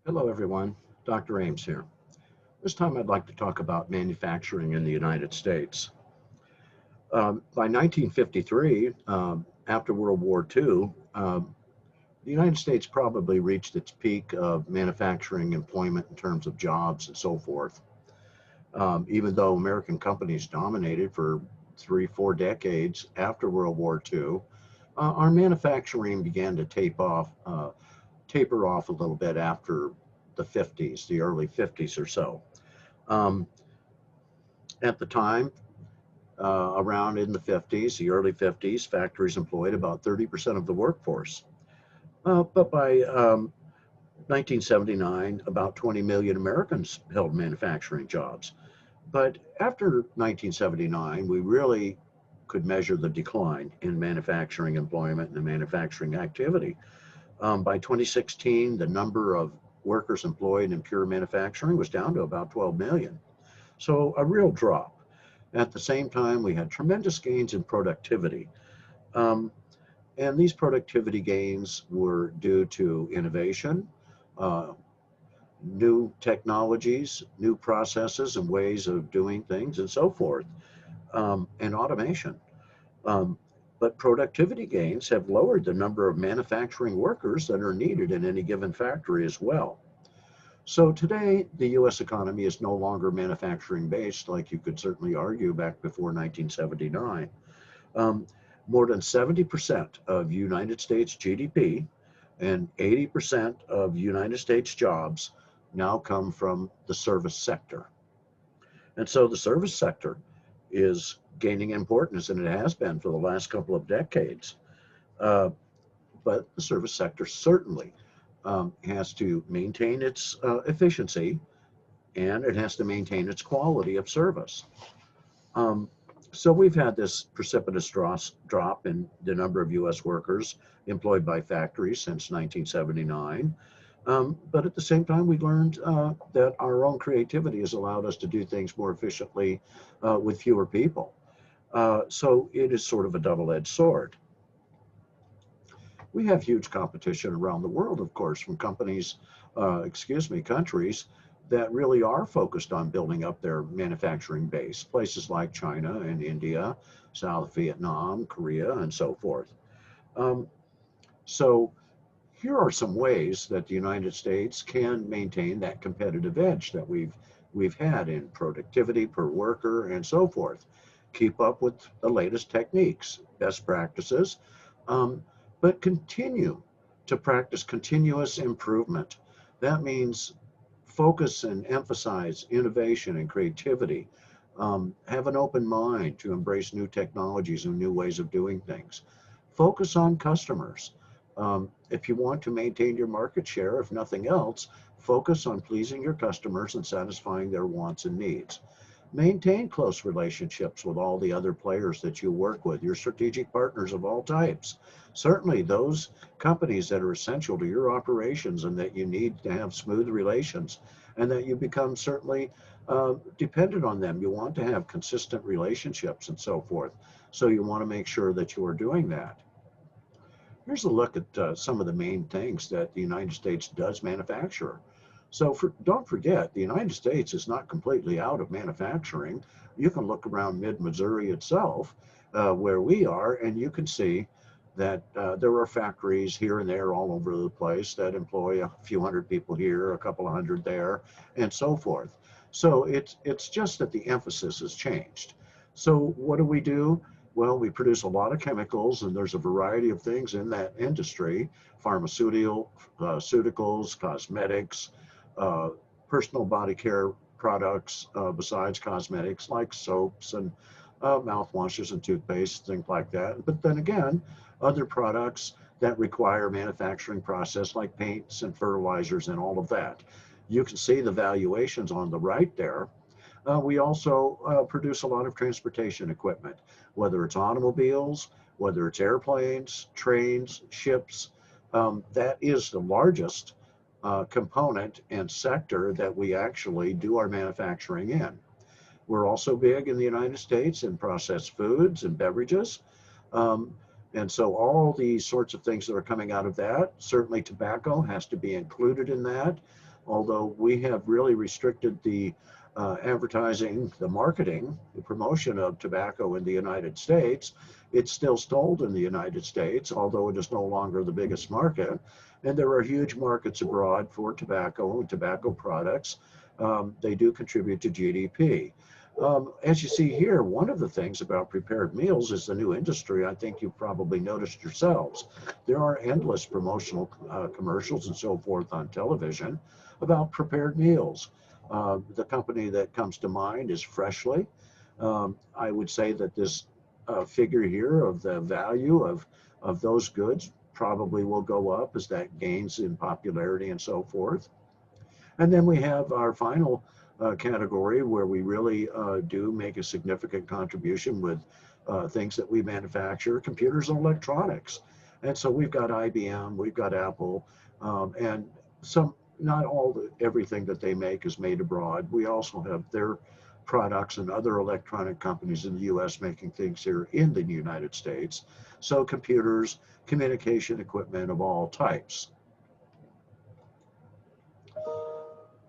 Hello, everyone. Dr. Ames here. This time I'd like to talk about manufacturing in the United States. By 1953, after World War II, the United States probably reached its peak of manufacturing employment in terms of jobs and so forth. Even though American companies dominated for 3, 4 decades after World War II, our manufacturing began to taper off a little bit after the 50s, the early 50s or so. Um, at the time, around in the 50s, the early 50s, factories employed about 30% of the workforce. But by 1979, about 20 million Americans held manufacturing jobs. But after 1979, we really could measure the decline in manufacturing employment and the manufacturing activity. By 2016, the number of workers employed in pure manufacturing was down to about 12 million. So a real drop. At the same time, we had tremendous gains in productivity. Um, and these productivity gains were due to innovation, uh, new technologies, new processes and ways of doing things, and so forth, and automation. Um, but productivity gains have lowered the number of manufacturing workers that are needed in any given factory as well. So today, the US economy is no longer manufacturing based, like you could certainly argue back before 1979. Um, More than 70% of United States GDP and 80% of United States jobs now come from the service sector. And so the service sector is gaining importance, and it has been for the last couple of decades. Uh, but the service sector certainly has to maintain its efficiency, and it has to maintain its quality of service. Um, so we've had this precipitous drop in the number of U.S. workers employed by factories since 1979. But at the same time, we learned that our own creativity has allowed us to do things more efficiently with fewer people. So it is sort of a double-edged sword. We have huge competition around the world, of course, from countries that really are focused on building up their manufacturing base, places like China and India, South Vietnam, Korea, and so forth. Um, so here are some ways that the United States can maintain that competitive edge that we've had in productivity per worker and so forth. Keep up with the latest techniques, best practices, um, but continue to practice continuous improvement. That means focus and emphasize innovation and creativity. Have an open mind to embrace new technologies and new ways of doing things. Focus on customers. If you want to maintain your market share, if nothing else, focus on pleasing your customers and satisfying their wants and needs. Maintain close relationships with all the other players that you work with, your strategic partners of all types. Certainly, those companies that are essential to your operations and that you need to have smooth relations, and that you become certainly dependent on them. You want to have consistent relationships and so forth. So, you want to make sure that you are doing that. Here's a look at some of the main things that the United States does manufacture. Don't forget, the United States is not completely out of manufacturing. You can look around mid-Missouri itself, where we are, and you can see that there are factories here and there all over the place that employ a few hundred people here, a couple of hundred there, and so forth. So it's just that the emphasis has changed. So what do we do? Well, we produce a lot of chemicals, and there's a variety of things in that industry: pharmaceuticals, cosmetics, uh, personal body care products, besides cosmetics like soaps and mouthwashes and toothpaste, things like that. But then again, other products that require manufacturing process like paints and fertilizers and all of that. You can see the valuations on the right there. We also produce a lot of transportation equipment, whether it's automobiles, whether it's airplanes, trains, ships. That is the largest component and sector that we actually do our manufacturing in. We're also big in the United States in processed foods and beverages. Um, and so all these sorts of things that are coming out of that, certainly tobacco has to be included in that. although we have really restricted the advertising, the marketing, the promotion of tobacco in the United States. It's still sold in the United States, although it is no longer the biggest market. And there are huge markets abroad for tobacco and tobacco products. They do contribute to GDP. As you see here, one of the things about prepared meals is the new industry. I think you've probably noticed yourselves. There are endless promotional commercials and so forth on television about prepared meals. The company that comes to mind is Freshly. I would say that this figure here of the value of those goods probably will go up as that gains in popularity and so forth. And then we have our final category where we really do make a significant contribution with things that we manufacture, computers and electronics. And so we've got IBM, we've got Apple, and not everything that they make is made abroad. We also have their products and other electronic companies in the US making things here in the United States. So computers, communication equipment of all types.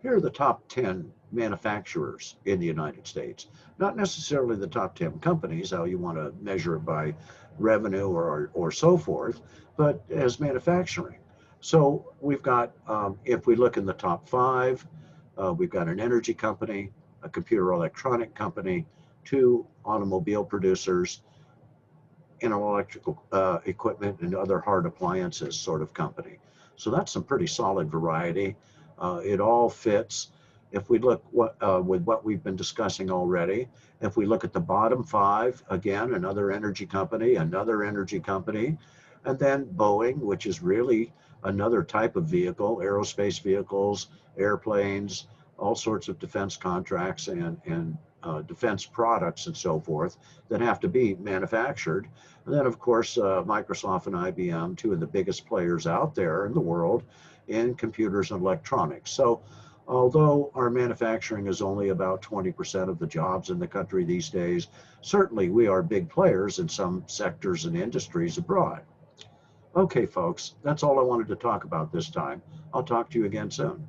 Here are the top 10 manufacturers in the United States. Not necessarily the top 10 companies, how you want to measure it by revenue or so forth, but as manufacturing. So we've got, if we look in the top 5, we've got an energy company, a computer electronic company, 2 automobile producers, and an electrical equipment and other hard appliances sort of company. So that's some pretty solid variety. It all fits. If we look with what we've been discussing already, if we look at the bottom 5, again, another energy company, and then Boeing, which is really another type of vehicle, aerospace vehicles, airplanes, all sorts of defense contracts and defense products and so forth that have to be manufactured. And then, of course, Microsoft and IBM, 2 of the biggest players out there in the world in computers and electronics. So although our manufacturing is only about 20% of the jobs in the country these days, certainly we are big players in some sectors and industries abroad. Okay, folks, that's all I wanted to talk about this time. I'll talk to you again soon.